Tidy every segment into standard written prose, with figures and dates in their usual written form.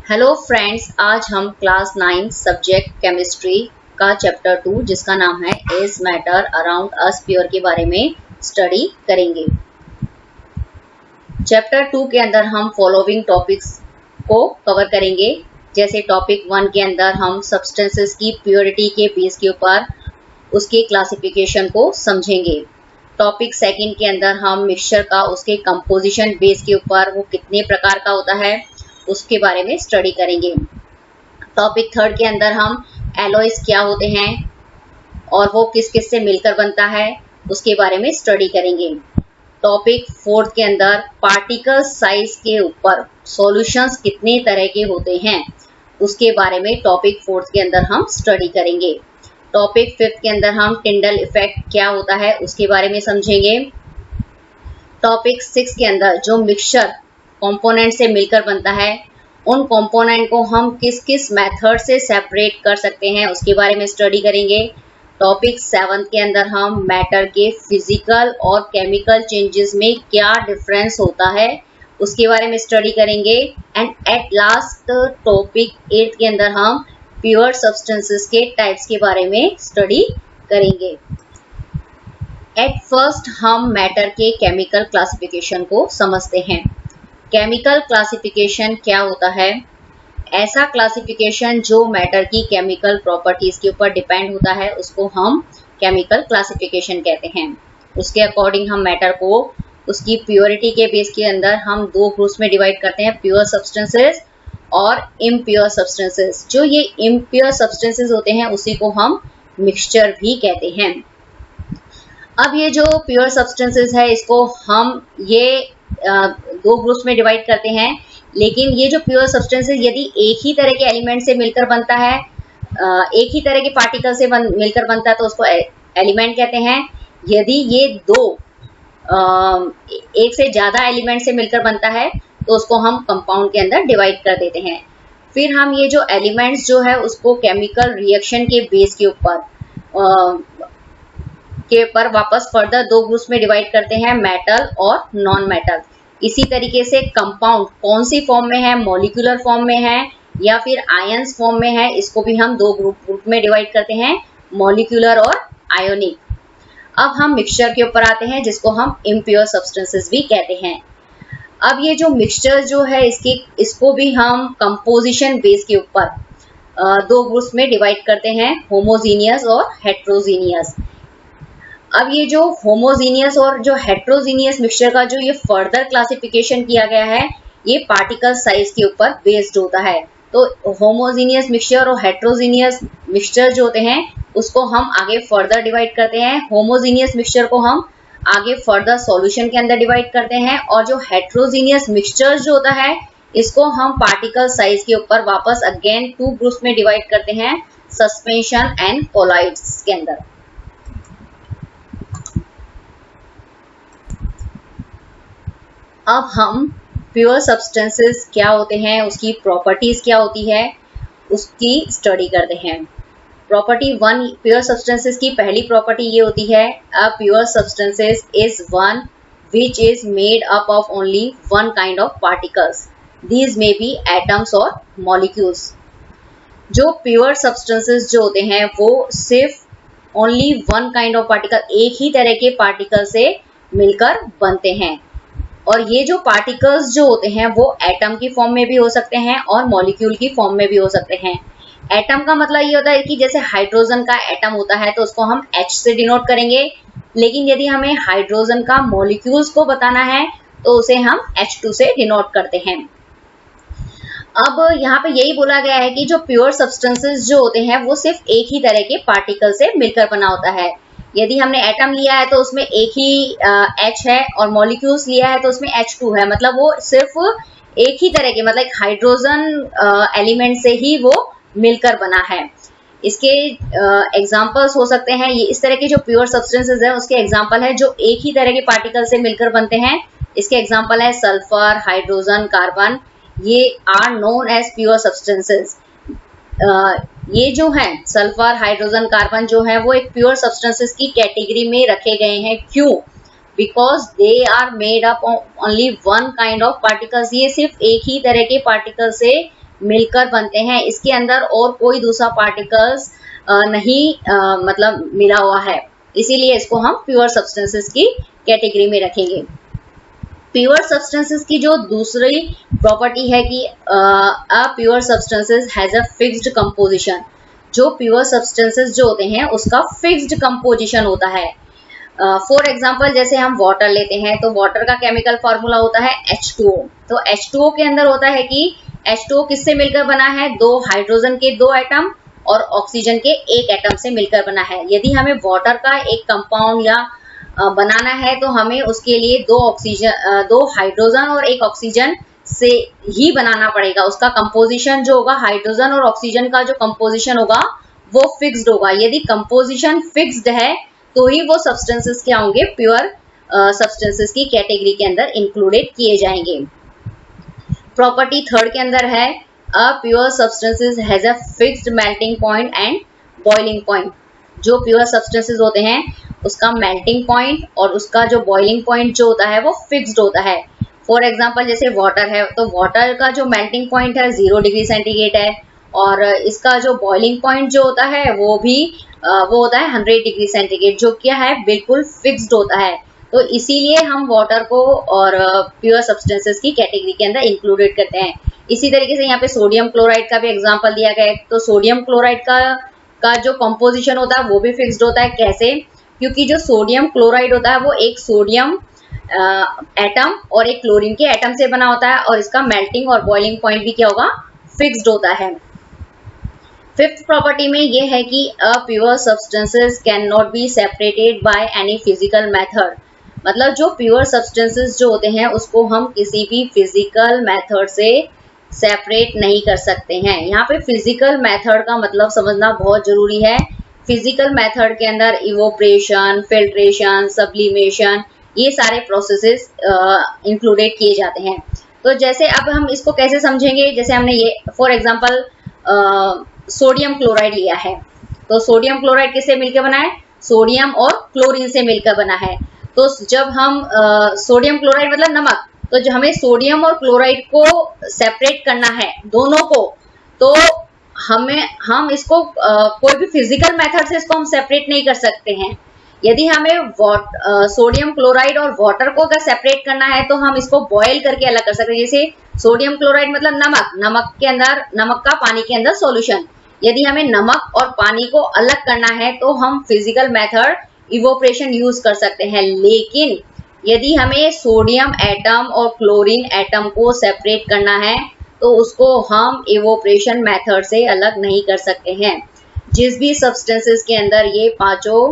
Hello friends, आज हम class 9 subject chemistry का चैप्टर 2 जिसका नाम है is matter around us pure के बारे में स्टडी करेंगे। चैप्टर 2 के अंदर हम फॉलोइंग टॉपिक्स को कवर करेंगे। जैसे टॉपिक 1 के अंदर हम सब्सटेंसेस की प्योरिटी के बेस के ऊपर उसके क्लासिफिकेशन को समझेंगे। टॉपिक 2 के अंदर हम मिक्सचर का उसके कंपोजिशन बेस के ऊपर वो कितने प्रकार का होता है उसके बारे में स्टडी करेंगे। टॉपिक 3 के अंदर हम एलॉयज क्या होते हैं और वो किस किस से मिलकर बनता है उसके बारे में स्टडी करेंगे। टॉपिक 4 के अंदर पार्टिकल साइज के ऊपर सॉल्यूशंस कितने तरह के होते हैं उसके बारे में टॉपिक 4 के अंदर हम स्टडी करेंगे। टॉपिक 5 के अंदर हम टिंडल इफेक्ट क्या होता है उसके बारे में समझेंगे। टॉपिक 6 के अंदर जो मिक्सचर कंपोनेंट से मिलकर बनता है उन कंपोनेंट को हम किस किस मेथड से सेपरेट कर सकते हैं उसके बारे में स्टडी करेंगे। टॉपिक 7 के अंदर हम मैटर के फिजिकल और केमिकल चेंजेस में क्या डिफरेंस होता है उसके बारे में स्टडी करेंगे। एंड एट लास्ट टॉपिक 8 के अंदर हम प्योर सब्सटेंसेस के टाइप्स के बारे में स्टडी करेंगे। एट फर्स्ट हम मैटर के केमिकल क्लासिफिकेशन को समझते हैं। केमिकल क्लासिफिकेशन क्या होता है? ऐसा क्लासिफिकेशन जो मैटर की केमिकल प्रॉपर्टीज के ऊपर डिपेंड होता है उसको हम केमिकल क्लासिफिकेशन कहते हैं। उसके अकॉर्डिंग हम मैटर को उसकी प्योरिटी के बेस के अंदर हम 2 ग्रुप्स में डिवाइड करते हैं, प्योर सब्सटेंसेस और इम्प्योर सब्सटेंसेस। जो ये इम्प्योर सब्सटेंसेस होते हैं उसी को हम मिक्सचर भी कहते हैं। अब ये जो प्योर सब्सटेंसेस है इसको हम ये 2 ग्रुप्स में डिवाइड करते हैं, लेकिन ये जो प्योर सब्सटेंसेस यदि एक ही तरह के एलिमेंट से मिलकर बनता है, एक ही तरह के पार्टिकल से मिलकर बनता है तो उसको एलिमेंट कहते हैं। यदि ये एक से ज्यादा एलिमेंट से मिलकर बनता है तो उसको हम कंपाउंड के अंदर डिवाइड कर देते हैं। फिर हम ये जो एलिमेंट्स जो है उसको केमिकल रिएक्शन के बेस के ऊपर वापस फर्दर 2 ग्रुप्स में डिवाइड करते हैं, मेटल और नॉन मेटल। इसी तरीके से कंपाउंड कौन सी फॉर्म में है, मॉलिक्यूलर फॉर्म में है या फिर आयंस फॉर्म में है, इसको भी हम 2 ग्रुप में डिवाइड करते हैं, मॉलिक्यूलर और आयोनिक। अब हम मिक्सचर के ऊपर आते हैं जिसको हम इम्प्योर सब्सटेंसेस भी कहते हैं। अब ये जो मिक्सचर जो है इसको भी हम कंपोजिशन बेस के ऊपर 2 ग्रुप्स में डिवाइड करते हैं, होमोजीनियस और हेट्रोजीनियस। अब ये जो होमोजीनियस और जो हेट्रोजीनियस मिक्सचर का जो ये फर्दर क्लासिफिकेशन किया गया है ये पार्टिकल साइज के ऊपर बेस्ड होता है। तो होमोजीनियस मिक्सचर और हेट्रोजीनियस मिक्सचर जो होते हैं उसको हम आगे फर्दर डिवाइड करते हैं। होमोजीनियस मिक्सचर को हम आगे फर्दर सॉल्यूशन के अंदर डिवाइड करते हैं और जो हेट्रोजीनियस मिक्सचर जो होता है इसको हम पार्टिकल साइज के ऊपर वापस अगेन 2 ग्रुप्स में डिवाइड करते हैं, सस्पेंशन एंड कोलाइड्स के अंदर। अब हम प्योर सब्सटेंसेस क्या होते हैं, उसकी प्रॉपर्टीज क्या होती है उसकी स्टडी करते हैं। प्रॉपर्टी 1 प्योर सब्सटेंसेस की पहली प्रॉपर्टी ये होती है, a pure substances is one which is made up of only one kind of particles, these may be atoms और मॉलिक्यूल्स। जो प्योर सब्सटेंसेस जो होते हैं वो सिर्फ only one kind of particle, एक ही तरह के पार्टिकल से मिलकर बनते हैं। और ये जो पार्टिकल्स जो होते हैं वो एटम की फॉर्म में भी हो सकते हैं और मॉलिक्यूल की फॉर्म में भी हो सकते हैं। एटम का मतलब ये होता है कि जैसे हाइड्रोजन का एटम होता है तो उसको हम H से डिनोट करेंगे, लेकिन यदि हमें हाइड्रोजन का मॉलिक्यूल्स को बताना है तो उसे हम H2 से डिनोट करते हैं। अब यहाँ पे यही बोला गया है कि जो प्योर सब्सटेंसेस जो होते हैं वो सिर्फ एक ही तरह के पार्टिकल से मिलकर बना होता है। यदि हमने एटम लिया है तो उसमें एक ही H है और मॉलिक्यूल्स लिया है तो उसमें H2 है, मतलब वो सिर्फ एक ही तरह के, मतलब हाइड्रोजन एलिमेंट से ही वो मिलकर बना है। इसके एग्जांपल्स हो सकते हैं, ये इस तरह के जो प्योर सब्सटेंसेस है उसके एग्जांपल है जो एक ही तरह के पार्टिकल से मिलकर बनते हैं। इसके एग्जांपल है सल्फर, हाइड्रोजन, कार्बन, ये are known as pure substances. ये जो है सल्फर, हाइड्रोजन, कार्बन जो है वो एक प्योर सब्सटेंसेस की कैटेगरी में रखे गए हैं। क्यों? Because they are made up only one kind of particles. ये सिर्फ एक ही तरह के पार्टिकल से मिलकर बनते हैं, इसके अंदर और कोई दूसरा पार्टिकल्स नहीं मतलब मिला हुआ है, इसीलिए इसको हम प्योर सब्सटेंसेस की कैटेगरी में रखेंगे। प्योर सब्सटेंसेस की जो दूसरी प्रॉपर्टी है कि a pure substances has a fixed composition. जो प्योर सब्सटेंसेस जो होते हैं उसका फिक्स्ड कंपोजिशन होता है। फॉर एग्जांपल जैसे हम वाटर लेते हैं तो वाटर का केमिकल फॉर्मूला होता है H2O। तो H2O के अंदर होता है कि H2O किससे मिलकर बना है, दो हाइड्रोजन के दो एटम और ऑक्सीजन के एक एटम से मिलकर बना है। यदि हमें वाटर का एक कंपाउंड या बनाना है तो हमें उसके लिए दो हाइड्रोजन और एक ऑक्सीजन से ही बनाना पड़ेगा। उसका कंपोजिशन जो होगा, हाइड्रोजन और ऑक्सीजन का जो कंपोजिशन होगा वो फिक्स्ड होगा। यदि कंपोजिशन फिक्स्ड है तो ही वो सब्सटेंसेस क्या होंगे, प्योर सब्सटेंसेस की कैटेगरी के अंदर इंक्लूडेड किए जाएंगे। प्रॉपर्टी थर्ड के अंदर है a pure substances has a fixed melting point and boiling point. जो प्योर सब्सटेंसेस होते हैं उसका मेल्टिंग पॉइंट और उसका जो बॉइलिंग पॉइंट जो होता है वो फिक्स्ड होता है। फॉर एग्जांपल जैसे वाटर है तो वाटर का जो मेल्टिंग पॉइंट है 0 डिग्री सेंटीग्रेड है और इसका जो बॉइलिंग पॉइंट जो होता है वो होता है 100 डिग्री सेंटीग्रेड, जो क्या है बिल्कुल फिक्स्ड होता है। तो इसीलिए हम वाटर को और प्योर सब्सटेंसेस की कैटेगरी के अंदर इंक्लूडेड करते हैं। इसी तरीके से यहाँ पे सोडियम क्लोराइड का भी एग्जांपल दिया गया है। तो सोडियम क्लोराइड का जो कंपोजिशन होता है वो भी फिक्स्ड होता है। कैसे? क्योंकि जो सोडियम क्लोराइड होता है वो एक सोडियम एटम और एक क्लोरीन के एटम से बना होता है और इसका मेल्टिंग और बॉइलिंग पॉइंट भी क्या होगा, फिक्स्ड होता है। फिफ्थ प्रॉपर्टी में ये है कि a pure substances can not be separated by any physical method. मतलब जो प्योर सब्सटेंसेस जो होते हैं उसको हम किसी भी फिजिकल मेथड से सेपरेट नहीं कर सकते हैं। यहाँ पे फिजिकल मेथड का मतलब समझना बहुत जरूरी है। फिजिकल मेथड के अंदर इवोपरेशन, फिल्ट्रेशन, सब्लिमेशन, ये सारे प्रोसेसेस इंक्लूडेड किए जाते हैं। तो जैसे अब हम इसको कैसे समझेंगे, जैसे हमने ये फॉर एग्जांपल सोडियम क्लोराइड लिया है तो सोडियम क्लोराइड किससे मिलकर बना है, सोडियम और क्लोरीन से मिलकर बना है। तो जब हम सोडियम क्लोराइड मतलब नमक, तो जो हमें सोडियम और क्लोराइड को सेपरेट करना है दोनों को, तो हम इसको कोई भी फिजिकल मेथड से इसको हम सेपरेट नहीं कर सकते हैं। यदि हमें सोडियम क्लोराइड और वाटर को अगर सेपरेट करना है तो हम इसको बॉयल करके अलग कर सकते हैं। जैसे सोडियम क्लोराइड मतलब नमक का पानी के अंदर सॉल्यूशन। यदि हमें नमक और पानी को अलग करना है तो हम फिजिकल मेथड इवोपरेशन यूज कर सकते हैं। लेकिन यदि हमें सोडियम एटम और क्लोरीन एटम को सेपरेट करना है तो उसको हम इवोपरेशन मेथड से अलग नहीं कर सकते हैं। जिस भी सब्सटेंसेस के अंदर ये पांचों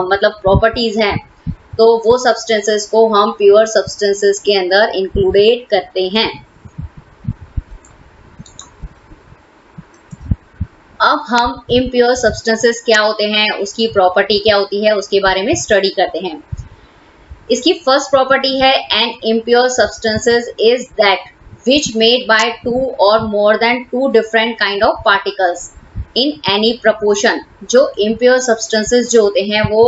मतलब प्रॉपर्टीज हैं तो वो सब्सटेंसेस को हम प्योर सब्सटेंसेस के अंदर इंक्लूडेड करते हैं। अब हम इम्प्योर सब्सटेंसेस क्या होते हैं, उसकी प्रॉपर्टी क्या होती है, उसके बारे में स्टडी करते हैं। इसकी फर्स्ट प्रॉपर्टी है an impure substances is that which made by two or more than two different kind of particles in any proportion। जो impure substances जो होते हैं वो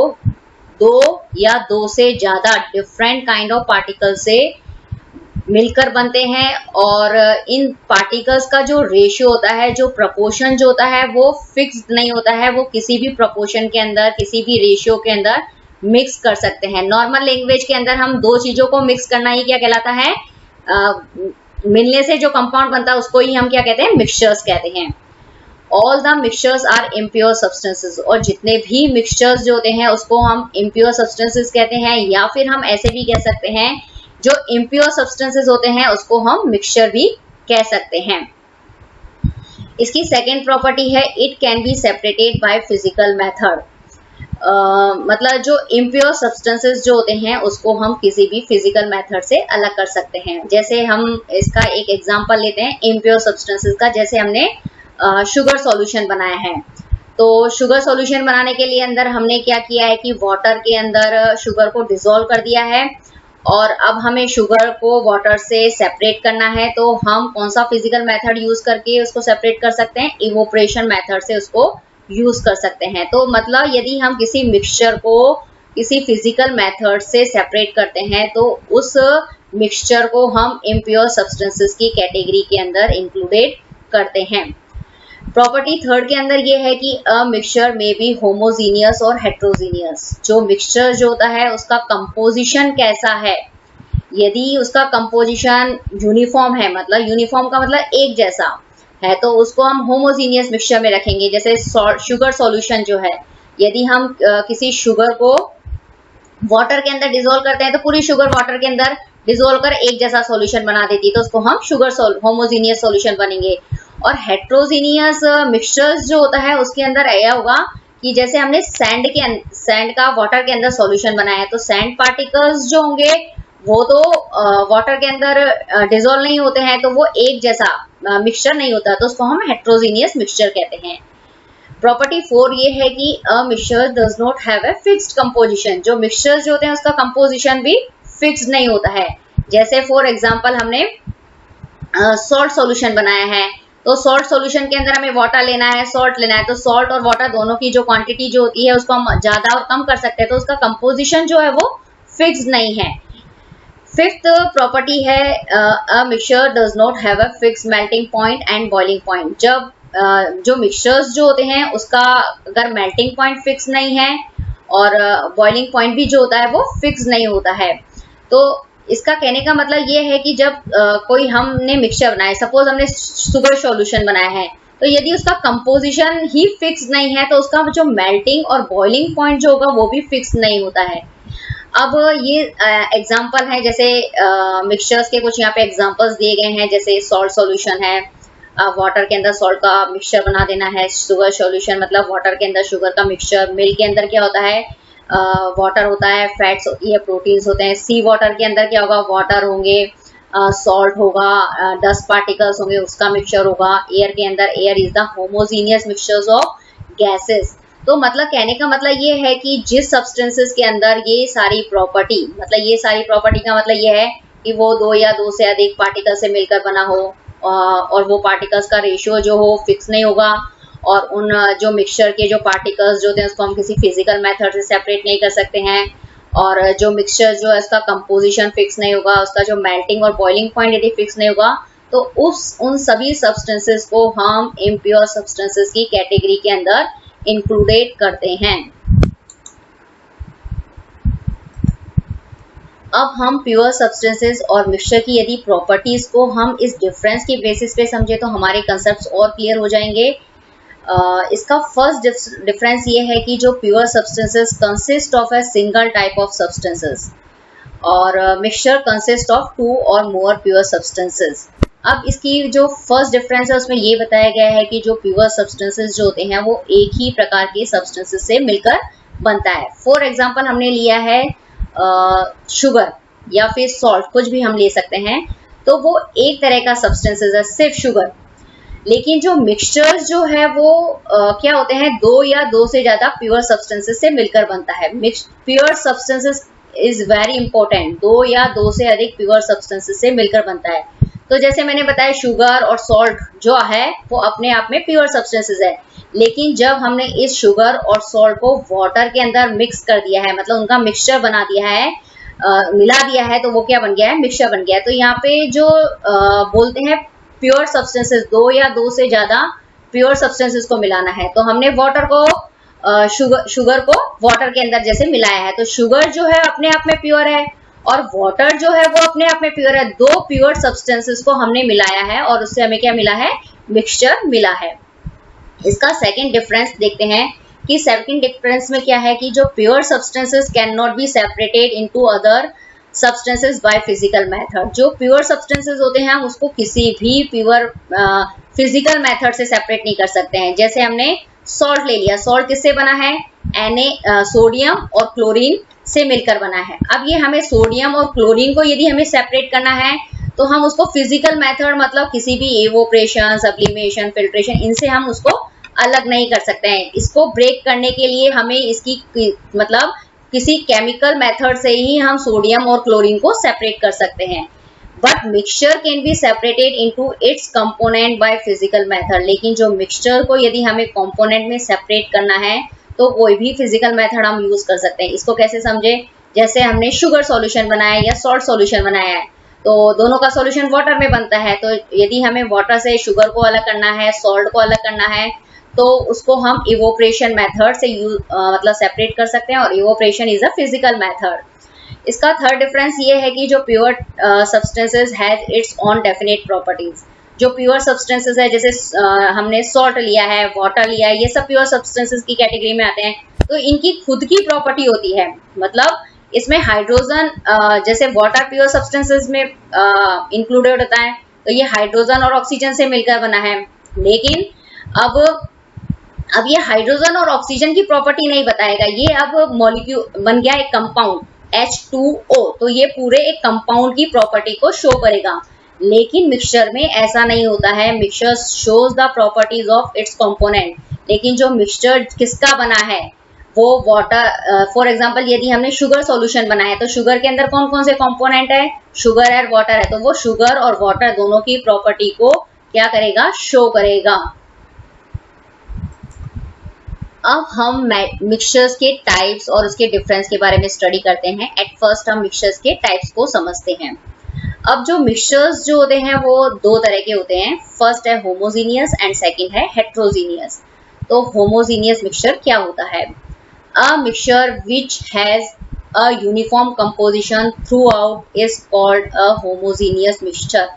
दो या दो से ज्यादा different kind of particles से मिलकर बनते हैं और इन पार्टिकल्स का जो रेशियो होता है, जो प्रपोर्शन जो होता है वो फिक्स्ड नहीं होता है। वो किसी भी प्रपोर्शन के अंदर, किसी भी रेशियो के अंदर मिक्स कर सकते हैं। नॉर्मल लैंग्वेज के अंदर हम दो चीजों को मिक्स करना ही क्या कहलाता है, मिलने से जो कंपाउंड बनता है उसको ही हम क्या कहते हैं, मिक्सचर्स कहते हैं। All the mixtures are impure substances. और जितने भी मिक्सचर्स जो होते हैं उसको हम इम्प्योर सब्सटेंसेस कहते हैं, या फिर हम ऐसे भी कह सकते हैं जो इम्प्योर सब्सटेंसेस होते हैं उसको हम मिक्सचर भी कह सकते हैं। इसकी सेकेंड प्रॉपर्टी है it can be separated by physical method. मतलब जो इम्प्योर सब्सटेंसेस जो होते हैं उसको हम किसी भी फिजिकल मेथड से अलग कर सकते हैं। जैसे हम इसका एक एग्जांपल लेते हैं इम्प्योर सब्सटेंसेस का। जैसे हमने शुगर सॉल्यूशन बनाया है तो शुगर सॉल्यूशन बनाने के लिए अंदर हमने क्या किया है कि वाटर के अंदर शुगर को डिसॉल्व कर दिया है और अब हमें शुगर को वाटर से सेपरेट करना है। तो हम कौन सा फिजिकल मेथड यूज करके उसको सेपरेट कर सकते हैं, इवोपरेशन मेथड से उसको यूज कर सकते हैं। तो मतलब यदि हम किसी मिक्सचर को किसी फिजिकल मेथड से सेपरेट करते हैं तो उस मिक्सचर को हम इम्प्योर सब्सटेंसेस की कैटेगरी के अंदर इंक्लूडेड करते हैं। प्रॉपर्टी थर्ड के अंदर ये है कि अ मिक्सचर में बी होमोजीनियस और हेट्रोजीनियस। जो मिक्सचर जो होता है उसका कंपोजिशन कैसा है, यदि उसका कंपोजिशन यूनिफॉर्म है, मतलब यूनिफॉर्म का मतलब एक जैसा है, तो उसको हम होमोजीनियस मिक्सचर में रखेंगे। जैसे शुगर सॉल्यूशन जो है, यदि हम किसी शुगर को वाटर के अंदर डिसॉल्व करते हैं तो पूरी शुगर वाटर के अंदर डिसॉल्व कर एक जैसा सॉल्यूशन बना देती है, तो उसको हम शुगर होमोजीनियस सॉल्यूशन बनेंगे। और हेट्रोजीनियस मिक्सचर्स जो होता है उसके अंदर यह होगा कि जैसे हमने सैंड का वाटर के अंदर सॉल्यूशन बनाया है, तो सैंड पार्टिकल्स जो होंगे वो तो वाटर के अंदर डिसॉल्व नहीं होते हैं, तो वो एक जैसा मिक्सचर नहीं होता, तो उसको हम हेट्रोजीनियस मिक्सचर कहते हैं। प्रॉपर्टी 4 ये है कि a mixture does not have a fixed composition. जो मिक्सचर जो होते हैं उसका कंपोजिशन भी फिक्स्ड नहीं होता है। जैसे फॉर एग्जांपल हमने सॉल्ट सॉल्यूशन बनाया है, तो सॉल्ट सॉल्यूशन के अंदर हमें वाटर लेना है, सॉल्ट लेना है, तो सॉल्ट और वाटर दोनों की जो क्वांटिटी जो होती है उसको हम ज्यादा और कम कर सकते हैं, तो उसका कंपोजिशन जो है वो फिक्स्ड नहीं है। फिफ्थ प्रॉपर्टी है a mixture does not have a fixed melting point and boiling point. जब जो मिक्सचर्स जो होते हैं उसका अगर मेल्टिंग पॉइंट फिक्स नहीं है और बॉइलिंग पॉइंट भी जो होता है वो फिक्स नहीं होता है, तो इसका कहने का मतलब ये है कि जब कोई हमने मिक्सचर बनाया, सपोज हमने शुगर सॉल्यूशन बनाया है, तो यदि उसका कंपोजिशन ही फिक्स नहीं है तो उसका जो मेल्टिंग और बॉइलिंग पॉइंट जो होगा वो भी फिक्स नहीं होता है। अब ये एग्जांपल है, जैसे मिक्सचर्स के कुछ यहाँ पे एग्जांपल्स दिए गए हैं। जैसे सॉल्ट सॉल्यूशन है, वाटर के अंदर सॉल्ट का मिक्सचर बना देना है। शुगर सॉल्यूशन मतलब वाटर के अंदर शुगर का मिक्सचर। मिल्क के अंदर क्या होता है, वाटर होता है, फैट्स होती है, प्रोटीन्स होते हैं। सी वाटर के अंदर क्या होगा, वाटर होंगे, सॉल्ट होगा, डस्ट पार्टिकल्स होंगे, उसका मिक्सचर होगा। एयर के अंदर air is the homogeneous mixtures of gases. तो मतलब कहने का मतलब ये है कि जिस सब्सटेंसेस के अंदर ये सारी प्रॉपर्टी, मतलब ये सारी प्रॉपर्टी का मतलब ये है कि वो दो या दो से अधिक पार्टिकल से मिलकर बना हो, और वो पार्टिकल्स का रेशियो जो हो फिक्स नहीं होगा, और उन जो मिक्सचर के जो पार्टिकल्स जो होते हैं उसको हम किसी फिजिकल मेथड से सेपरेट नहीं कर सकते हैं, और जो मिक्सचर जो है उसका कंपोजिशन फिक्स नहीं होगा, उसका जो मेल्टिंग और बॉइलिंग पॉइंट यदि फिक्स नहीं होगा, तो उन सभी सब्सटेंसेस को हम इम्प्योर सब्सटेंसेस की कैटेगरी के अंदर इंक्लूडेड करते हैं। अब हम प्योर सब्सटेंसेस और मिक्सचर की यदि प्रॉपर्टीज को हम इस डिफरेंस की बेसिस पे समझे तो हमारे कंसेप्ट्स और क्लियर हो जाएंगे। इसका फर्स्ट डिफरेंस ये है कि जो pure substances consist of a single type of substances और मिक्सचर कंसिस्ट ऑफ 2 और मोर प्योर सब्सटेंसेस। अब इसकी जो फर्स्ट डिफरेंस है उसमें ये बताया गया है कि जो प्योर सब्सटेंसेस जो होते हैं वो एक ही प्रकार के सब्सटेंसेस से मिलकर बनता है। फॉर एग्जांपल हमने लिया है शुगर या फिर सॉल्ट, कुछ भी हम ले सकते हैं, तो वो एक तरह का सब्सटेंसेस है, सिर्फ शुगर। लेकिन जो मिक्सचर्स जो है वो क्या होते हैं, 2 या 2 से ज्यादा प्योर सब्सटेंसेस से मिलकर बनता है। Pure substances is very important, 2 या 2 से अधिक प्योर सब्सटेंसेस से मिलकर बनता है। तो जैसे मैंने बताया शुगर और सॉल्ट जो है वो अपने आप में प्योर सब्सटेंसेस है, लेकिन जब हमने इस शुगर और सॉल्ट को वाटर के अंदर मिक्स कर दिया है, मतलब उनका मिक्सचर बना दिया है, मिला दिया है, तो वो क्या बन गया है, मिक्सचर बन गया है। तो यहाँ पे जो बोलते हैं प्योर सब्सटेंसेस, 2 या 2 से ज्यादा प्योर सब्सटेंसेस को मिलाना है, तो हमने वाटर को शुगर को वाटर के अंदर जैसे मिलाया है, तो शुगर जो है अपने आप में प्योर है और वाटर जो है वो अपने आप में प्योर है। 2 प्योर सब्सटेंसेस को हमने मिलाया है और उससे हमें क्या मिला है, मिक्सचर मिला है। इसका सेकंड डिफरेंस देखते हैं कि सेकंड डिफरेंस में क्या है कि जो pure substances can not be separated into other substances by physical method. जो प्योर सब्सटेंसेस होते हैं हम उसको किसी भी प्योर फिजिकल मेथड से सेपरेट नहीं कर सकते हैं। जैसे हमने सॉल्ट ले लिया, सॉल्ट किससे बना है, सोडियम और क्लोरीन से मिलकर बना है। अब ये हमें सोडियम और क्लोरीन को यदि हमें सेपरेट करना है तो हम उसको फिजिकल मेथड मतलब किसी भी एवोप्रेशन, सब्लिमेशन, फिल्ट्रेशन, इनसे हम उसको अलग नहीं कर सकते हैं। इसको ब्रेक करने के लिए हमें इसकी मतलब किसी केमिकल मेथड से ही हम सोडियम और क्लोरीन को सेपरेट कर सकते हैं। But mixture can be separated into its component by physical method. लेकिन जो मिक्सचर को यदि हमें कंपोनेंट में सेपरेट करना है तो कोई भी फिजिकल मेथड हम यूज कर सकते हैं। इसको कैसे समझे, जैसे हमने शुगर सॉल्यूशन बनाया या सॉल्ट सॉल्यूशन बनाया है, तो दोनों का सॉल्यूशन वाटर में बनता है। तो यदि हमें वाटर से शुगर को अलग करना है, सॉल्ट को अलग करना है, तो उसको हम इवोपरेशन मेथड से मतलब सेपरेट कर सकते हैं, और evaporation is a physical method. इसका थर्ड डिफरेंस ये है कि जो pure substances has its on definite properties. जो प्योर सब्सटेंसेस है, जैसे हमने सॉल्ट लिया है, वाटर लिया है, ये सब प्योर सब्सटेंसेस की कैटेगरी में आते हैं। तो इनकी खुद की प्रॉपर्टी होती है, मतलब इसमें हाइड्रोजन, जैसे वाटर प्योर सब्सटेंसेस में इंक्लूडेड होता है, तो ये हाइड्रोजन और ऑक्सीजन से मिलकर बना है। लेकिन अब ये हाइड्रोजन और ऑक्सीजन की प्रॉपर्टी नहीं बताएगा, ये अब मॉलिक्यूल बन गया एक कंपाउंड H2O, तो ये पूरे एक कंपाउंड की प्रॉपर्टी को शो करेगा। लेकिन मिक्सचर में ऐसा नहीं होता है, mixture shows the properties of its component. लेकिन जो मिक्सचर किसका बना है, वो वाटर, फॉर एग्जांपल यदि हमने शुगर सॉल्यूशन बनाया है, तो शुगर के अंदर कौन कौन से कंपोनेंट है, शुगर है, वाटर है, तो वो शुगर और वाटर दोनों की प्रॉपर्टी को क्या करेगा, शो करेगा। अब हम मिक्सचर्स के टाइप्स और उसके डिफरेंस के बारे में स्टडी करते हैं। एट फर्स्ट हम मिक्सचर्स के टाइप्स को समझते हैं। अब जो मिक्सचर्स जो होते हैं वो दो तरह के होते हैं। फर्स्ट है होमोजीनियस एंड सेकंड है हेट्रोजीनियस। तो होमोजीनियस मिक्सचर क्या होता है? A mixture which has a uniform composition through out is called a homogeneous mixture.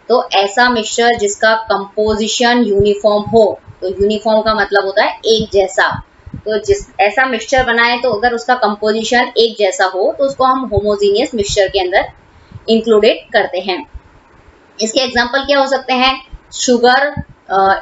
तो ऐसा मिक्सचर जिसका कंपोजिशन यूनिफॉर्म हो, तो यूनिफॉर्म का मतलब होता है एक जैसा। तो जिस ऐसा मिक्सचर बनाए तो अगर उसका कंपोजिशन एक जैसा हो तो उसको हम होमोजीनियस मिक्सचर के अंदर इंक्लूडेड करते हैं। इसके एग्जांपल क्या हो सकते हैं? Sugar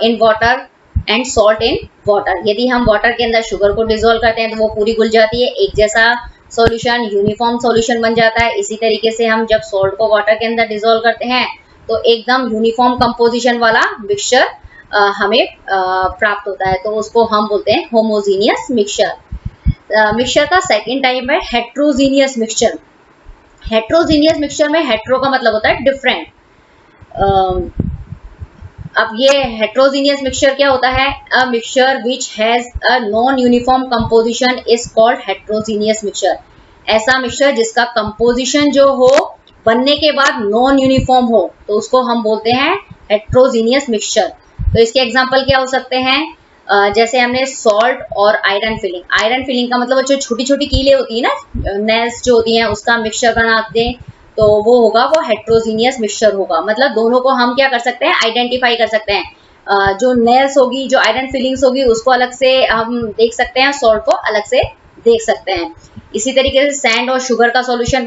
in water and salt in water. यदि हम वाटर के अंदर शुगर को डिसॉल्व करते हैं तो वो पूरी घुल जाती है, एक जैसा सॉल्यूशन, यूनिफॉर्म सॉल्यूशन बन जाता है। इसी तरीके से हम जब सॉल्ट को वाटर के अंदर डिसॉल्व करते हैं तो एकदम यूनिफॉर्म कंपोजिशन वाला मिक्सचर हमें प्राप्त होता है, तो उसको हम बोलते हैं होमोजीनियस मिक्सचर। मिक्सचर का सेकंड टाइप है हेट्रोजीनियस मिक्सचर। हेट्रोजीनियस मिक्सचर में हेट्रो का मतलब होता है डिफरेंट। अब ये हेट्रोजीनियस मिक्सचर क्या होता है? A mixture which has a non uniform composition is called heterogeneous mixture. ऐसा मिक्सचर जिसका कंपोजिशन जो हो बनने के बाद नॉन यूनिफॉर्म हो, तो उसको हम बोलते हैं हेट्रोजीनियस मिक्सचर। तो इसके एग्जांपल क्या हो सकते हैं? जैसे हमने सॉल्ट और आयरन फिलिंग। आयरन फिलिंग का मतलब जो छोटी छोटी कीलें होती है ना, नेल्स जो होती हैं, उसका मिक्सचर बनाते हैं, तो वो होगा, वो हेट्रोजीनियस मिक्सचर होगा। मतलब दोनों को हम क्या कर सकते हैं, आइडेंटिफाई कर सकते हैं। जो नेल्स होगी, जो आयरन फिलिंग्स होगी, उसको अलग से हम देख सकते हैं, सॉल्ट को अलग से देख सकते हैं। इसी तरीके से सैंड और शुगर का सॉल्यूशन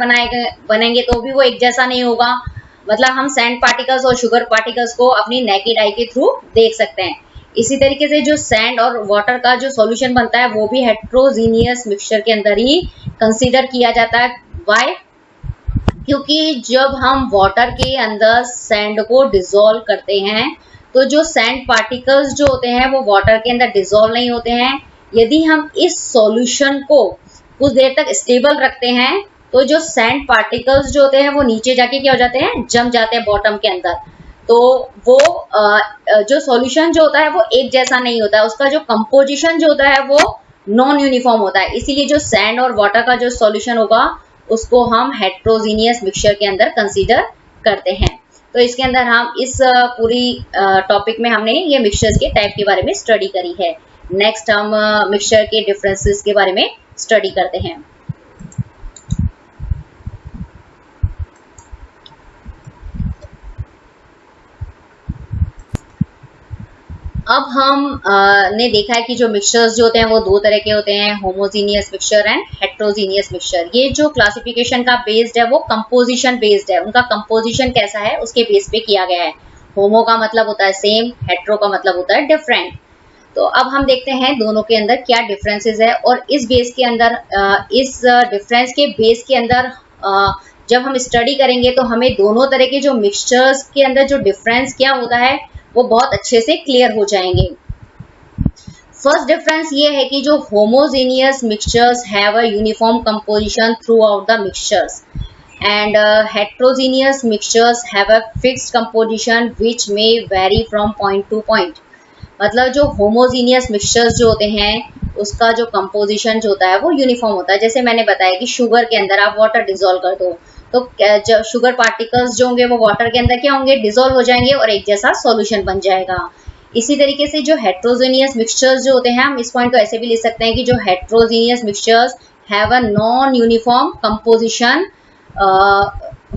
बनेंगे तो भी वो एक जैसा नहीं होगा। मतलब हम सैंड पार्टिकल्स और शुगर पार्टिकल्स को अपनी नेकेड आई के थ्रू देख सकते हैं। इसी तरीके से जो सैंड और वाटर का जो सॉल्यूशन बनता है वो भी हेट्रोजीनियस मिक्सचर के अंदर ही कंसीडर किया जाता है। व्हाई? क्योंकि जब हम वाटर के अंदर सैंड को डिसॉल्व करते हैं तो जो सैंड पार्टिकल्स जो होते हैं वो वाटर के अंदर डिसॉल्व नहीं होते हैं। यदि हम इस सॉल्यूशन को कुछ देर तक स्टेबल रखते हैं तो जो सैंड पार्टिकल्स जो होते हैं वो नीचे जाके क्या हो जाते हैं, जम जाते हैं बॉटम के अंदर। तो वो जो सॉल्यूशन जो होता है वो एक जैसा नहीं होता है, उसका जो कंपोजिशन जो होता है वो नॉन यूनिफॉर्म होता है। इसीलिए जो सैंड और वाटर का जो सॉल्यूशन होगा उसको हम हेट्रोजीनियस मिक्सचर के अंदर कंसीडर करते हैं। तो इसके अंदर हम इस पूरी टॉपिक में हमने ये मिक्सचर्स के टाइप के बारे में स्टडी करी है। नेक्स्ट हम मिक्सचर के डिफरेंसेस के बारे में स्टडी करते हैं। अब हम ने देखा है कि जो मिक्सचर्स जो होते हैं वो दो तरह के होते हैं, homogeneous mixture and heterogeneous mixture. ये जो क्लासिफिकेशन का बेस्ड है वो कंपोजिशन बेस्ड है, उनका कंपोजिशन कैसा है उसके बेस पे किया गया है। होमो का मतलब होता है सेम, हेट्रो का मतलब होता है डिफरेंट। तो अब हम देखते हैं दोनों के अंदर क्या डिफरेंसेस है, और इस बेस के अंदर इस डिफरेंस के बेस के अंदर जब हम स्टडी करेंगे तो हमें दोनों तरह के जो मिक्सचर्स के अंदर जो डिफरेंस क्या होता है वो बहुत अच्छे से क्लियर हो जाएंगे। फर्स्ट डिफरेंस ये है कि जो homogeneous mixtures have a uniform composition through out the mixtures and heterogeneous mixtures have a fixed composition which may very from point two point. मतलब जो होमोजीनियस मिक्सचर्स जो होते हैं उसका जो कंपोजिशन जो होता है वो यूनिफॉर्म होता है। जैसे मैंने बताया कि शुगर के अंदर आप वाटर डिसॉल्व कर दो तो जो शुगर पार्टिकल्स जो होंगे वो वाटर के अंदर क्या होंगे, डिसॉल्व हो जाएंगे और एक जैसा सॉल्यूशन बन जाएगा। इसी तरीके से जो हेट्रोजेनियस मिक्सचर्स जो होते हैं, हम इस पॉइंट को ऐसे भी लिख सकते हैं कि जो heterogeneous mixtures have a non uniform composition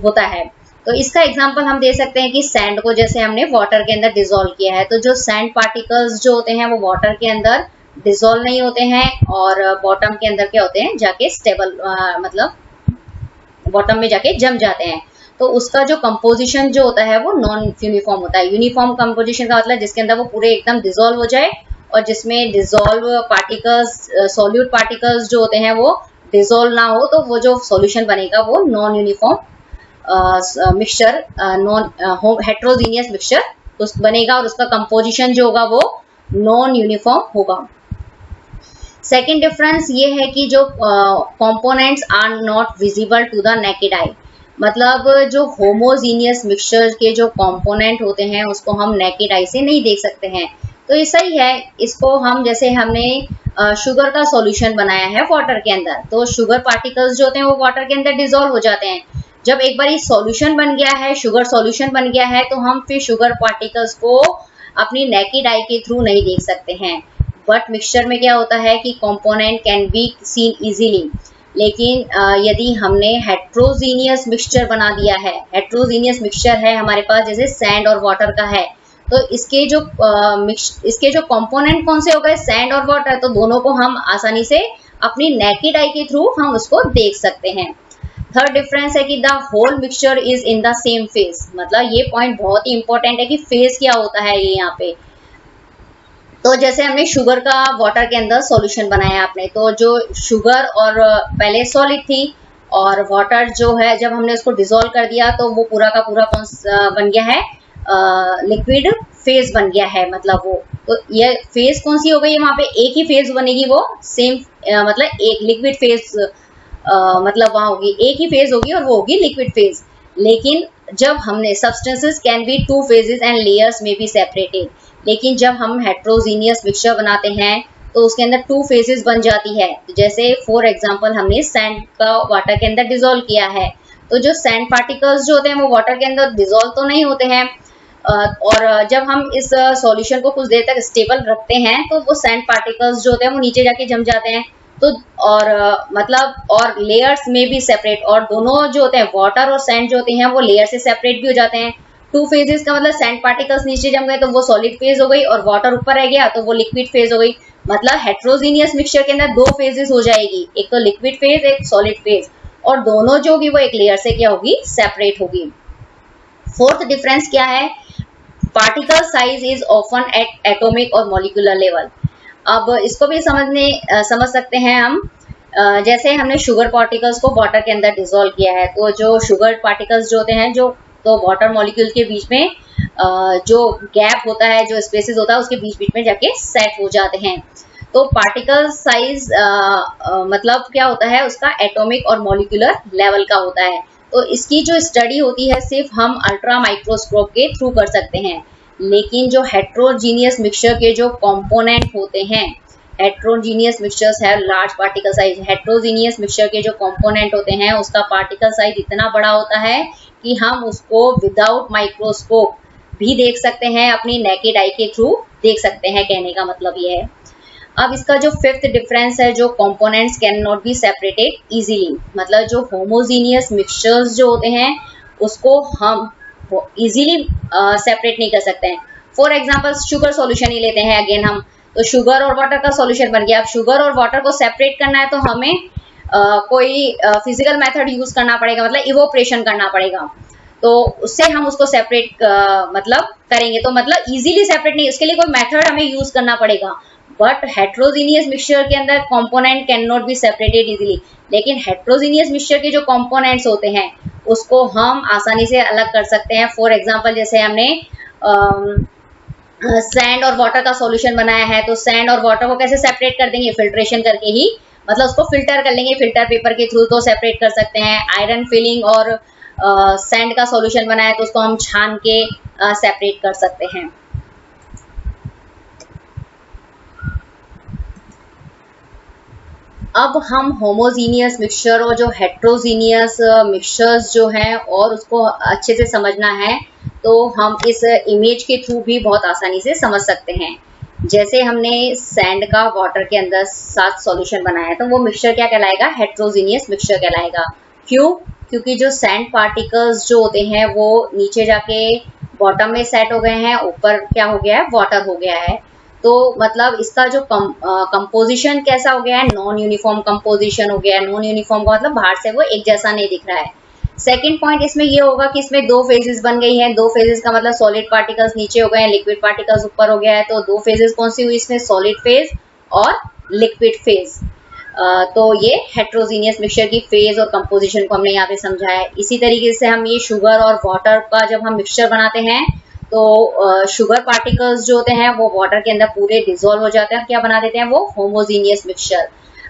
होता है। तो इसका एग्जांपल हम दे सकते हैं कि सैंड को जैसे हमने वाटर के अंदर डिसॉल्व किया है, तो जो सैंड पार्टिकल्स जो होते हैं वो वाटर के अंदर डिसॉल्व नहीं होते हैं और बॉटम के अंदर क्या होते हैं, जाके स्टेबल मतलब बॉटम में जाके जम जाते हैं। तो उसका जो कंपोजिशन जो होता है वो नॉन यूनिफॉर्म होता है। यूनिफॉर्म कंपोजिशन का मतलब जिसके अंदर वो पूरे एकदम डिसॉल्व हो जाए और जिसमें डिसॉल्व पार्टिकल्स, सॉल्यूट पार्टिकल्स जो होते हैं वो डिसॉल्व ना हो, तो वो जो सॉल्यूशन बनेगा वो non uniform mixture, non heterogeneous mixture उस बनेगा और उसका कंपोजिशन जो होगा वो नॉन यूनिफॉर्म होगा। सेकेंड डिफरेंस ये है कि जो components are not visible to the naked eye, मतलब जो होमोजीनियस मिक्सचर के जो कंपोनेंट होते हैं उसको हम नेकेड आई से नहीं देख सकते हैं। तो ये सही है, इसको हम जैसे हमने शुगर का सॉल्यूशन बनाया है वाटर के अंदर, तो शुगर पार्टिकल्स जो होते हैं वो वाटर के अंदर डिसॉल्व हो जाते हैं। जब एक बार सॉल्यूशन बन गया है, शुगर सॉल्यूशन बन गया है, तो हम फिर शुगर पार्टिकल्स को अपनी नेकेड आई के थ्रू नहीं देख सकते हैं। बट मिक्सचर में क्या होता है कि component can be seen easily, लेकिन यदि हमने हेट्रोजीनियस मिक्सचर बना दिया है, हेट्रोजीनियस मिक्सचर है हमारे पास जैसे सैंड और वाटर का है, तो इसके जो कंपोनेंट कौन से हो गए, सैंड और वाटर, तो दोनों को हम आसानी से अपनी नेकेड आई के थ्रू हम उसको देख सकते हैं। थर्ड डिफरेंस है कि the whole mixture is in the same phase, मतलब ये पॉइंट बहुत ही इंपॉर्टेंट है कि फेज क्या होता है ये यहाँ पे। तो जैसे हमने शुगर का वाटर के अंदर सॉल्यूशन बनाया आपने, तो जो शुगर और पहले सॉलिड थी और वाटर जो है जब हमने उसको डिसॉल्व कर दिया तो वो पूरा का पूरा कौन बन गया है, लिक्विड फेज बन गया है। मतलब वो तो ये फेज कौन सी हो गई है, वहां पे एक ही फेज बनेगी, वो सेम मतलब एक लिक्विड फेज, मतलब वहां होगी एक ही फेज होगी और वो होगी लिक्विड फेज। लेकिन जब हमने substances can be two phases and layers में बी सेपरेटेड, लेकिन जब हम हेट्रोजीनियस मिक्सचर बनाते हैं तो उसके अंदर टू फेजेस बन जाती है। तो जैसे फॉर एग्जांपल हमने सैंड का वाटर के अंदर डिसॉल्व किया है, तो जो सैंड पार्टिकल्स जो होते हैं वो वाटर के अंदर डिसॉल्व तो नहीं होते हैं, और जब हम इस सॉल्यूशन को कुछ देर तक स्टेबल रखते हैं तो वो सैंड पार्टिकल्स जो होते हैं वो नीचे जाके जम जाते हैं। तो और मतलब और लेयर्स में भी सेपरेट, और दोनों जो होते हैं वाटर और सैंड जो होते हैं वो लेयर से सेपरेट भी हो जाते हैं। टू फेजेस का मतलब सैंड पार्टिकल्स नीचे जम गए तो वो सॉलिड फेज हो गई और वाटर ऊपर रह गया तो वो लिक्विड फेज हो गई। मतलब हेट्रोजीनियस मिक्सचर के अंदर दो फेजेस हो जाएगी, एक तो लिक्विड फेज एक सॉलिड फेज, और दोनों जो होगी वो एक लेयर से क्या होगी, सेपरेट होगी। फोर्थ डिफरेंस क्या है, particle size is often at atomic और मॉलिक्यूलर लेवल। अब इसको भी समझ सकते हैं हम, जैसे हमने शुगर पार्टिकल्स को वाटर के अंदर डिसॉल्व किया है, तो जो शुगर पार्टिकल्स जो होते हैं जो तो वाटर मॉलिक्यूल के बीच में जो गैप होता है, जो स्पेसेस होता है उसके बीच बीच में जाके सेट हो जाते हैं। तो पार्टिकल साइज मतलब क्या होता है, उसका एटॉमिक और मॉलिक्यूलर लेवल का होता है। तो इसकी जो स्टडी होती है सिर्फ हम अल्ट्रा माइक्रोस्कोप के थ्रू कर सकते हैं। लेकिन जो हेट्रोजीनियस मिक्सचर के जो कंपोनेंट होते हैं, हेट्रोजीनियस मिक्सचर्स है large particle size, heterogeneous mixture के जो कंपोनेंट होते हैं उसका पार्टिकल साइज इतना बड़ा होता है कि हम उसको विदाउट माइक्रोस्कोप भी देख सकते हैं, अपनी नेकेड आई के थ्रू देख सकते हैं, कहने का मतलब ये है। अब इसका जो फिफ्थ डिफरेंस है, जो components can not be separated easily, मतलब जो होमोजीनियस मिक्सचर्स जो होते हैं उसको हम इजीली सेपरेट नहीं कर सकते हैं। फॉर एग्जांपल शुगर सॉल्यूशन ही लेते हैं अगेन हम, तो शुगर और वाटर का सॉल्यूशन बन गया। अब शुगर और वाटर को सेपरेट करना है तो हमें कोई फिजिकल मेथड यूज करना पड़ेगा, मतलब इवोपरेशन करना पड़ेगा, तो उससे हम उसको सेपरेट मतलब करेंगे। तो मतलब इजीली सेपरेट नहीं, उसके लिए कोई मेथड हमें यूज करना पड़ेगा। बट हेट्रोजीनियस मिक्सचर के अंदर component can not be separated easily, लेकिन हेट्रोजीनियस मिक्सचर के जो कंपोनेंट्स होते हैं उसको हम आसानी से अलग कर सकते हैं। फॉर एग्जांपल जैसे हमने सैंड और वाटर का सॉल्यूशन बनाया है, तो सैंड और वाटर को कैसे सेपरेट कर देंगे, फिल्ट्रेशन करके ही, मतलब उसको फिल्टर कर लेंगे, फिल्टर पेपर के थ्रू तो सेपरेट कर सकते हैं। आयरन फिलिंग और सैंड का सॉल्यूशन बनाया है तो उसको हम छान के सेपरेट कर सकते हैं। अब हम होमोजीनियस मिक्सचर और जो हेट्रोजीनियस मिक्सचर्स जो हैं और उसको अच्छे से समझना है तो हम इस इमेज के थ्रू भी बहुत आसानी से समझ सकते हैं। जैसे हमने सैंड का वाटर के अंदर साथ सॉल्यूशन बनाया तो वो मिक्सचर क्या कहलाएगा, हेट्रोजीनियस मिक्सचर कहलाएगा। क्यों? क्योंकि जो सैंड पार्टिकल्स जो होते हैं वो नीचे जाके बॉटम में सेट हो गए हैं, ऊपर क्या हो गया है, वाटर हो गया है। तो मतलब इसका जो कंपोजिशन कैसा हो गया है, नॉन यूनिफॉर्म कंपोजिशन हो गया है। नॉन यूनिफॉर्म का मतलब बाहर से वो एक जैसा नहीं दिख रहा है। सेकंड पॉइंट इसमें ये होगा कि इसमें दो फेजेस बन गई हैं। दो फेजेस का मतलब सॉलिड पार्टिकल्स नीचे हो गए हैं, लिक्विड पार्टिकल्स ऊपर हो गया है। तो दो फेजेस कौन सी हुई इसमें, सॉलिड फेज और लिक्विड फेज। तो ये हेट्रोजीनियस मिक्सचर की फेज और कंपोजिशन को हमने यहाँ पे समझा है। इसी तरीके से हम ये शुगर और वाटर का जब हम मिक्सचर बनाते हैं तो शुगर पार्टिकल्स जो होते हैं वो वाटर के अंदर पूरे डिसॉल्व हो जाते हैं, क्या बना देते हैं, वो होमोजीनियस मिक्सचर।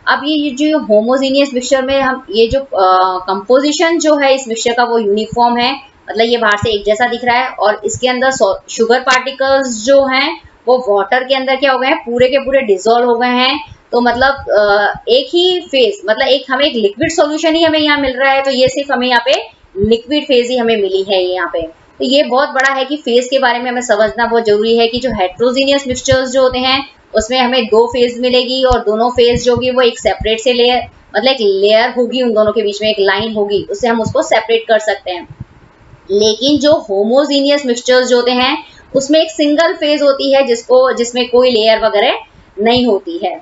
अब ये जो होमोजीनियस मिक्सचर में हम ये जो कंपोजिशन जो है इस मिक्सचर का वो यूनिफॉर्म है, मतलब ये बाहर से एक जैसा दिख रहा है। और इसके अंदर शुगर पार्टिकल्स जो हैं वो वाटर के अंदर क्या हो गए हैं, पूरे के पूरे डिसॉल्व हो गए हैं। तो मतलब एक ही फेज, मतलब एक हमें एक लिक्विड सॉल्यूशन ही हमें यहाँ मिल रहा है। तो ये सिर्फ हमें यहाँ पे लिक्विड फेज ही हमें मिली है यहाँ पे। तो ये बहुत बड़ा है कि फेज के बारे में हमें समझना बहुत जरूरी है कि जो हेट्रोजीनियस मिक्सचर्स जो होते हैं उसमें हमें दो फेज मिलेगी और दोनों फेज जो होगी वो एक सेपरेट से लेयर, मतलब एक लेयर होगी, उन दोनों के बीच में एक लाइन होगी, उससे हम उसको सेपरेट कर सकते हैं। लेकिन जो होमोजीनियस मिक्सचर्स जो होते हैं उसमें एक सिंगल फेज होती है जिसमें कोई लेयर वगैरह नहीं होती है।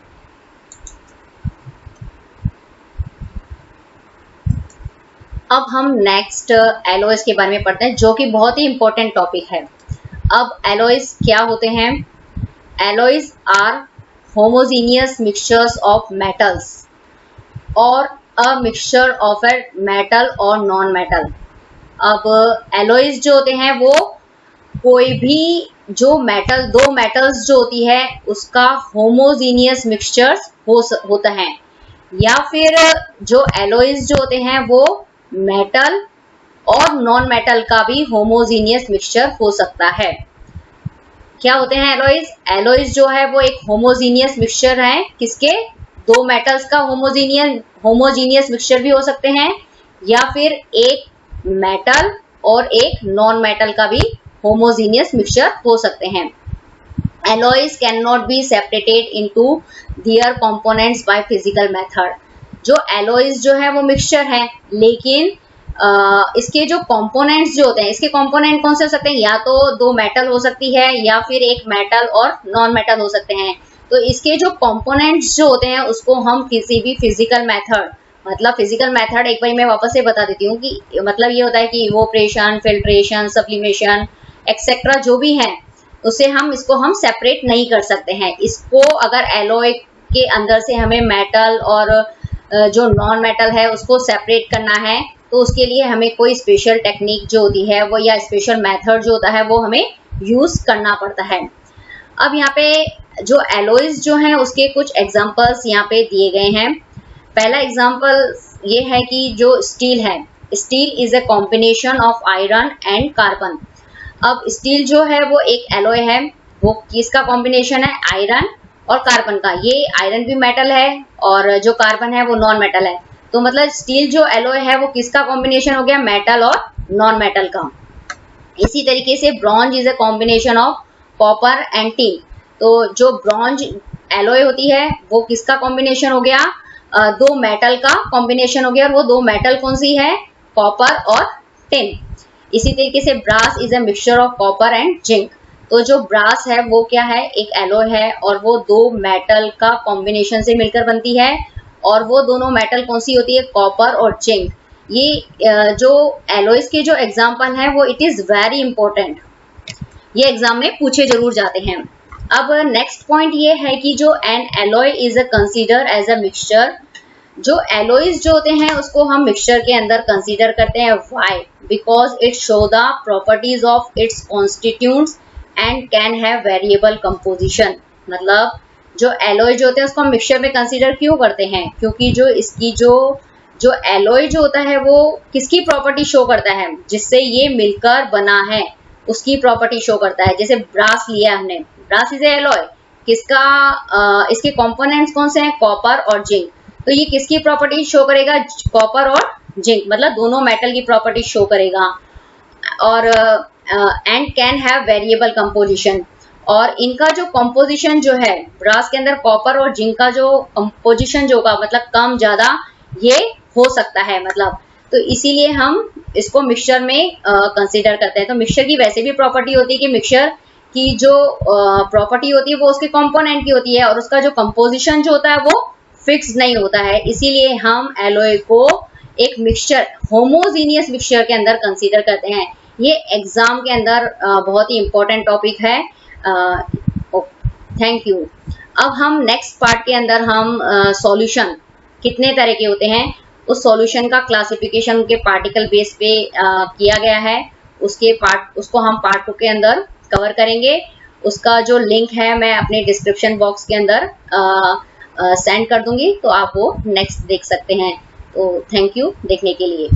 अब हम नेक्स्ट एलॉयज के बारे में पढ़ते हैं जो कि बहुत ही इंपॉर्टेंट टॉपिक है। अब एलॉयज क्या होते हैं? Alloys are homogeneous mixtures of metals और a mixture of a metal और नॉन मेटल। अब एलॉयज जो होते हैं वो कोई भी जो मेटल, दो मेटल्स जो होती है उसका होमोजीनियस मिक्सचर्स होता है, या फिर जो एलॉयज जो होते हैं वो मेटल और नॉन मेटल का भी होमोजीनियस मिक्सचर हो सकता है। क्या होते हैं एलॉयज? एलॉयज जो है वो एक होमोजीनियस मिक्सचर है, किसके? दो मेटल्स का होमोजीनियस मिक्सचर भी हो सकते हैं, या फिर एक मेटल और एक नॉन मेटल का भी होमोजीनियस मिक्सचर हो सकते हैं। Alloys can not be separated into their components by physical method. जो एलॉयज जो है वो मिक्सचर है, लेकिन इसके जो कंपोनेंट्स जो होते हैं, इसके कंपोनेंट कौन से हो सकते हैं? या तो दो मेटल हो सकती है या फिर एक मेटल और नॉन मेटल हो सकते हैं। तो इसके जो कंपोनेंट्स जो होते हैं उसको हम किसी भी फिजिकल मेथड, मतलब फिजिकल मेथड एक बार मैं वापस से बता देती हूँ कि मतलब ये होता है कि इवोपरेशन, फिल्ट्रेशन, सब्लिमेशन एक्सेट्रा जो भी है उससे हम सेपरेट नहीं कर सकते हैं। इसको अगर एलॉय के अंदर से हमें मेटल और जो नॉन मेटल है उसको सेपरेट करना है तो उसके लिए हमें कोई स्पेशल टेक्निक जो होती है वो, या स्पेशल मेथड जो होता है वो हमें यूज करना पड़ता है। अब यहाँ पे जो एलॉयज जो हैं उसके कुछ एग्जांपल्स यहाँ पे दिए गए हैं। पहला एग्जांपल ये है कि जो स्टील है, steel is a combination of iron and carbon. अब स्टील जो है वो एक एलॉय है, वो किसका कॉम्बिनेशन है? आयरन और कार्बन का। ये आयरन भी मेटल है और जो कार्बन है वो नॉन मेटल है। तो मतलब स्टील जो एलॉय है वो किसका कॉम्बिनेशन हो गया? मेटल और नॉन मेटल का। इसी तरीके से bronze is a combination of copper and tin. तो जो ब्रॉन्ज एलॉय होती है वो किसका कॉम्बिनेशन हो गया? दो मेटल का कॉम्बिनेशन हो गया, और वो दो मेटल कौन सी है? कॉपर और टिन। इसी तरीके से brass is a mixture of copper and zinc. तो जो ब्रास है वो क्या है? एक एलॉय है और वो दो मेटल का कॉम्बिनेशन से मिलकर बनती है, और वो दोनों मेटल कौन सी होती है? कॉपर और जिंक। ये जो एलॉयज के जो एग्जांपल है वो इट इज वेरी इंपॉर्टेंट, ये एग्जाम में पूछे जरूर जाते हैं। अब नेक्स्ट पॉइंट ये है कि जो an alloy is consider as a mixture. जो एलॉयज जो होते हैं उसको हम मिक्सचर के अंदर कंसीडर करते हैं। Why? Because it show the properties of its constituents and can have variable composition. मतलब जो एलॉय जो होते हैं उसको हम मिक्सचर में कंसीडर क्यों करते हैं? क्योंकि जो इसकी जो एलॉय जो होता है वो किसकी प्रॉपर्टी शो करता है? जिससे ये मिलकर बना है उसकी प्रॉपर्टी शो करता है। जैसे ब्रास लिया हमने, ब्रास इज ए एलॉय, किसका इसके कंपोनेंट्स कौन से हैं? कॉपर और जिंक। तो ये किसकी प्रॉपर्टी शो करेगा, कॉपर और जिंक, मतलब दोनों मेटल की प्रॉपर्टी शो करेगा। और and can have variable composition, और इनका जो कंपोजिशन जो है ब्रास के अंदर कॉपर और जिंक का जो कंपोजिशन जो होगा मतलब कम ज्यादा ये हो सकता है, मतलब तो इसीलिए हम इसको मिक्सचर में कंसीडर करते हैं। तो मिक्सचर की वैसे भी प्रॉपर्टी होती है कि मिक्सचर की जो प्रॉपर्टी होती है वो उसके कंपोनेंट की होती है और उसका जो कंपोजिशन जो होता है वो फिक्स नहीं होता है, इसीलिए हम एलॉय को एक मिक्सचर, होमोजीनियस मिक्सचर के अंदर कंसीडर करते हैं। ये एग्जाम के अंदर बहुत ही इंपॉर्टेंट टॉपिक है। Thank you. अब हम नेक्स्ट पार्ट के अंदर हम सॉल्यूशन कितने तरह के होते हैं उस सॉल्यूशन का क्लासिफिकेशन उनके पार्टिकल बेस पे किया गया है, उसको हम पार्ट 2 के अंदर कवर करेंगे। उसका जो लिंक है मैं अपने डिस्क्रिप्शन बॉक्स के अंदर सेंड कर दूंगी, तो आप वो नेक्स्ट देख सकते हैं। तो थैंक यू देखने के लिए।